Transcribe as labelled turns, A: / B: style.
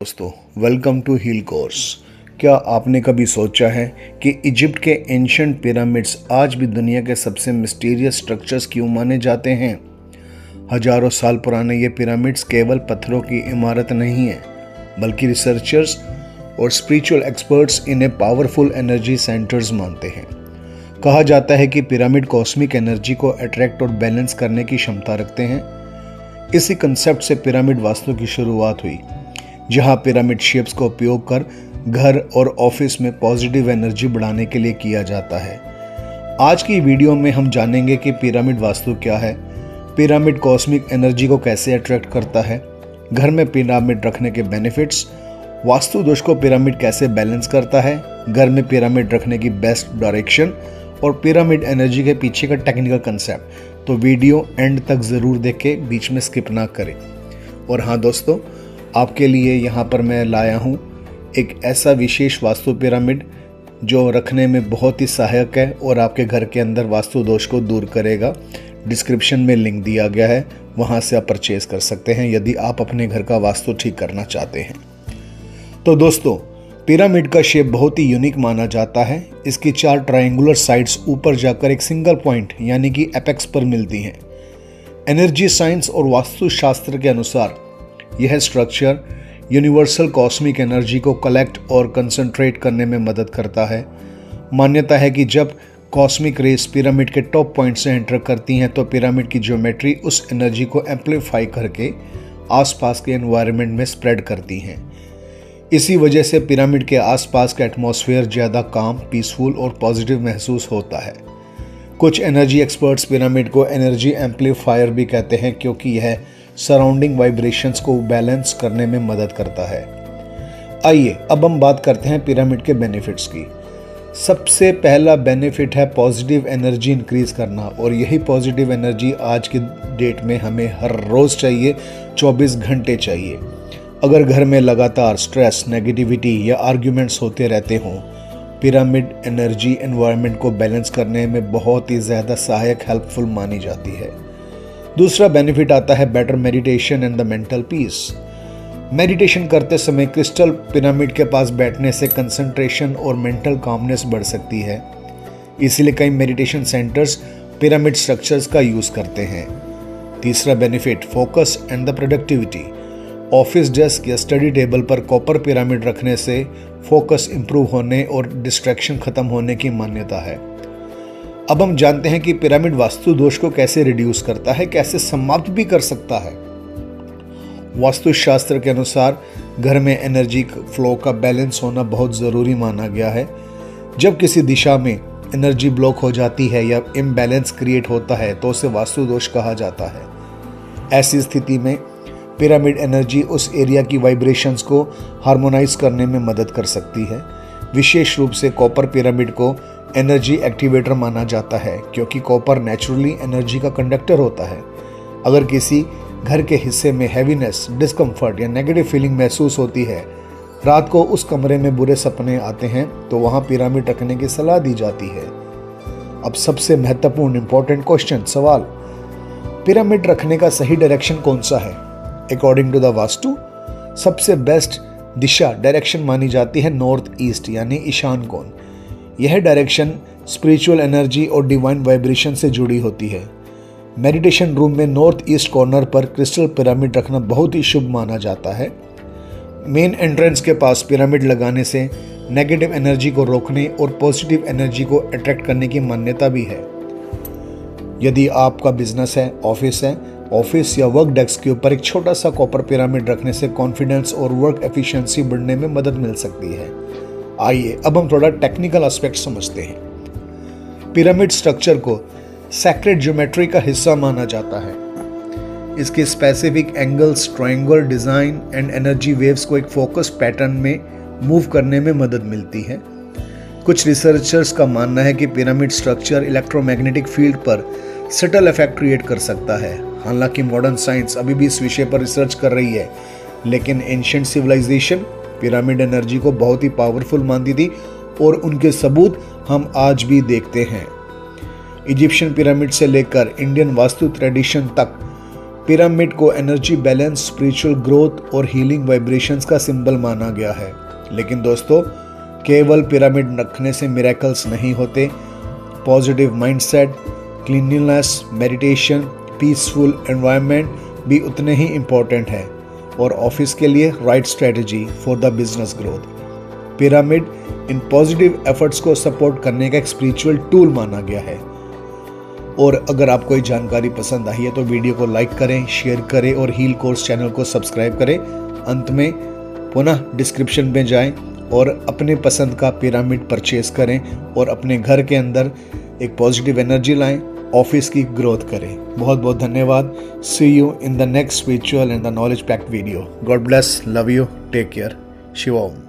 A: दोस्तों, welcome to heal course. क्या आपने कभी सोचा है कि इजिप्ट के एंशंट पिरामिड्स आज भी दुनिया के सबसे मिस्टीरियस स्ट्रक्चर्स क्यों माने जाते हैं? हजारों साल पुराने ये पिरामिड्स केवल पत्थरों की इमारत नहीं है, बल्कि रिसर्चर्स और स्पिरिचुअल एक्सपर्ट्स इन्हें पावरफुल एनर्जी सेंटर्स मानते हैं। कहा जाता है कि पिरामिड कॉस्मिक एनर्जी को अट्रैक्ट और बैलेंस करने की क्षमता रखते हैं। इसी कंसेप्ट से पिरामिड वास्तु की शुरुआत हुई, जहां पिरामिड शेप्स का उपयोग कर घर और ऑफिस में पॉजिटिव एनर्जी बढ़ाने के लिए किया जाता है। आज की वीडियो में हम जानेंगे कि पिरामिड वास्तु क्या है, पिरामिड कॉस्मिक एनर्जी को कैसे अट्रैक्ट करता है, घर में पिरामिड रखने के बेनिफिट्स, वास्तु दोष को पिरामिड कैसे बैलेंस करता है, घर में पिरामिड रखने की बेस्ट डायरेक्शन और पिरामिड एनर्जी के पीछे का टेक्निकल कंसेप्ट। तो वीडियो एंड तक ज़रूर देखें, बीच में स्किप ना करें। और हाँ दोस्तों, आपके लिए यहाँ पर मैं लाया हूँ एक ऐसा विशेष वास्तु पिरामिड जो रखने में बहुत ही सहायक है और आपके घर के अंदर वास्तु दोष को दूर करेगा। डिस्क्रिप्शन में लिंक दिया गया है, वहाँ से आप परचेज कर सकते हैं यदि आप अपने घर का वास्तु ठीक करना चाहते हैं। तो दोस्तों, पिरामिड का शेप बहुत ही यूनिक माना जाता है। इसकी 4 ट्रायंगुलर साइड्स ऊपर जाकर एक सिंगल पॉइंट यानी कि एपेक्स पर मिलती हैं। एनर्जी साइंस और वास्तुशास्त्र के अनुसार यह स्ट्रक्चर यूनिवर्सल कॉस्मिक एनर्जी को कलेक्ट और कंसंट्रेट करने में मदद करता है। मान्यता है कि जब कॉस्मिक रेस पिरामिड के टॉप पॉइंट से एंटर करती हैं तो पिरामिड की ज्योमेट्री उस एनर्जी को एम्पलीफाई करके आसपास के एनवायरनमेंट में स्प्रेड करती हैं। इसी वजह से पिरामिड के आसपास का एटमॉस्फेयर ज़्यादा काम, पीसफुल और पॉजिटिव महसूस होता है। कुछ एनर्जी एक्सपर्ट्स पिरामिड को एनर्जी एम्पलीफायर भी कहते हैं, क्योंकि यह सराउंडिंग वाइब्रेशंस को बैलेंस करने में मदद करता है। आइए अब हम बात करते हैं पिरामिड के बेनिफिट्स की। सबसे पहला बेनिफिट है पॉजिटिव एनर्जी इंक्रीज करना, और यही पॉजिटिव एनर्जी आज की डेट में हमें हर रोज चाहिए, 24 घंटे चाहिए। अगर घर में लगातार स्ट्रेस, नेगेटिविटी या आर्ग्यूमेंट्स होते रहते हों, पिरामिड एनर्जी एनवायरनमेंट को बैलेंस करने में बहुत ही ज़्यादा सहायक, हेल्पफुल मानी जाती है। दूसरा बेनिफिट आता है better meditation and the mental peace. Meditation करते समय क्रिस्टल पिरामिड के पास बैठने से कंसंट्रेशन और मेंटल कामनेस बढ़ सकती है। इसलिए कई मेडिटेशन सेंटर्स पिरामिड स्ट्रक्चर्स का यूज करते हैं। तीसरा benefit focus and the productivity. Office desk या स्टडी टेबल पर कॉपर पिरामिड रखने से फोकस इंप्रूव होने और डिस्ट्रैक्शन खत्म होने की मान्यता है। अब हम जानते हैं कि पिरामिड वास्तु दोष को कैसे रिड्यूस करता है, कैसे समाप्त भी कर सकता है। वास्तुशास्त्र के अनुसार घर में एनर्जी फ्लो का बैलेंस होना बहुत ज़रूरी माना गया है। जब किसी दिशा में एनर्जी ब्लॉक हो जाती है या इम्बैलेंस क्रिएट होता है तो उसे वास्तु दोष कहा जाता है। ऐसी स्थिति में पिरामिड एनर्जी उस एरिया की वाइब्रेशंस को हार्मोनाइज करने में मदद कर सकती है। विशेष रूप से कॉपर पिरामिड को एनर्जी एक्टिवेटर माना जाता है, क्योंकि कॉपर नेचुरली एनर्जी का कंडक्टर होता है। अगर किसी घर के हिस्से में हैवीनेस, डिस्कम्फर्ट या नेगेटिव फीलिंग महसूस होती है, रात को उस कमरे में बुरे सपने आते हैं, तो वहां पिरामिड रखने की सलाह दी जाती है। अब सबसे महत्वपूर्ण इंपॉर्टेंट क्वेश्चन, सवाल, पिरामिड रखने का सही डायरेक्शन कौन सा है? अकॉर्डिंग टू द वास्तु सबसे बेस्ट दिशा डायरेक्शन मानी जाती है नॉर्थ ईस्ट यानी ईशान कोण। यह डायरेक्शन स्पिरिचुअल एनर्जी और डिवाइन वाइब्रेशन से जुड़ी होती है। मेडिटेशन रूम में नॉर्थ ईस्ट कॉर्नर पर क्रिस्टल पिरामिड रखना बहुत ही शुभ माना जाता है। मेन एंट्रेंस के पास पिरामिड लगाने से नेगेटिव एनर्जी को रोकने और पॉजिटिव एनर्जी को अट्रैक्ट करने की मान्यता भी है। यदि आपका बिजनेस है, ऑफिस या वर्क डेस्क के ऊपर एक छोटा सा कॉपर पिरामिड रखने से कॉन्फिडेंस और वर्क एफिशिएंसी बढ़ने में मदद मिल सकती है। आइए अब हम थोड़ा टेक्निकल एस्पेक्ट समझते हैं। पिरामिड स्ट्रक्चर को सैक्रेड ज्योमेट्री का हिस्सा माना जाता है। इसके specific angles, triangle design and energy waves को एक फोकस पैटर्न में मूव करने में मदद मिलती है। कुछ रिसर्चर्स का मानना है कि पिरामिड स्ट्रक्चर इलेक्ट्रोमैग्नेटिक फील्ड पर सटल इफेक्ट क्रिएट कर सकता है। हालांकि मॉडर्न साइंस अभी भी इस विषय पर रिसर्च कर रही है, लेकिन एंशिएंट सिविलाइजेशन पिरामिड एनर्जी को बहुत ही पावरफुल मानती थी और उनके सबूत हम आज भी देखते हैं। इजिप्शियन पिरामिड से लेकर इंडियन वास्तु ट्रेडिशन तक पिरामिड को एनर्जी बैलेंस, स्पिरिचुअल ग्रोथ और हीलिंग वाइब्रेशंस का सिंबल माना गया है। लेकिन दोस्तों, केवल पिरामिड रखने से मिरेकल्स नहीं होते। Positive mindset, cleanliness, meditation, peaceful environment भी उतने ही इम्पोर्टेंट है, और ऑफिस के लिए right strategy for the business growth. Pyramid in positive efforts को सपोर्ट करने का एक स्पिरिचुअल टूल माना गया है। और अगर आपको ये जानकारी पसंद आई है तो वीडियो को लाइक करें, शेयर करें और हील कोर्स चैनल को सब्सक्राइब करें। अंत में पुनः डिस्क्रिप्शन में जाएं और अपने पसंद का पिरामिड परचेज करें और अपने घर के अंदर एक पॉजिटिव एनर्जी लाएं, ऑफिस की ग्रोथ करें। बहुत बहुत धन्यवाद। See you in the next spiritual and the knowledge packed video. God bless, love you, take care. Shivam.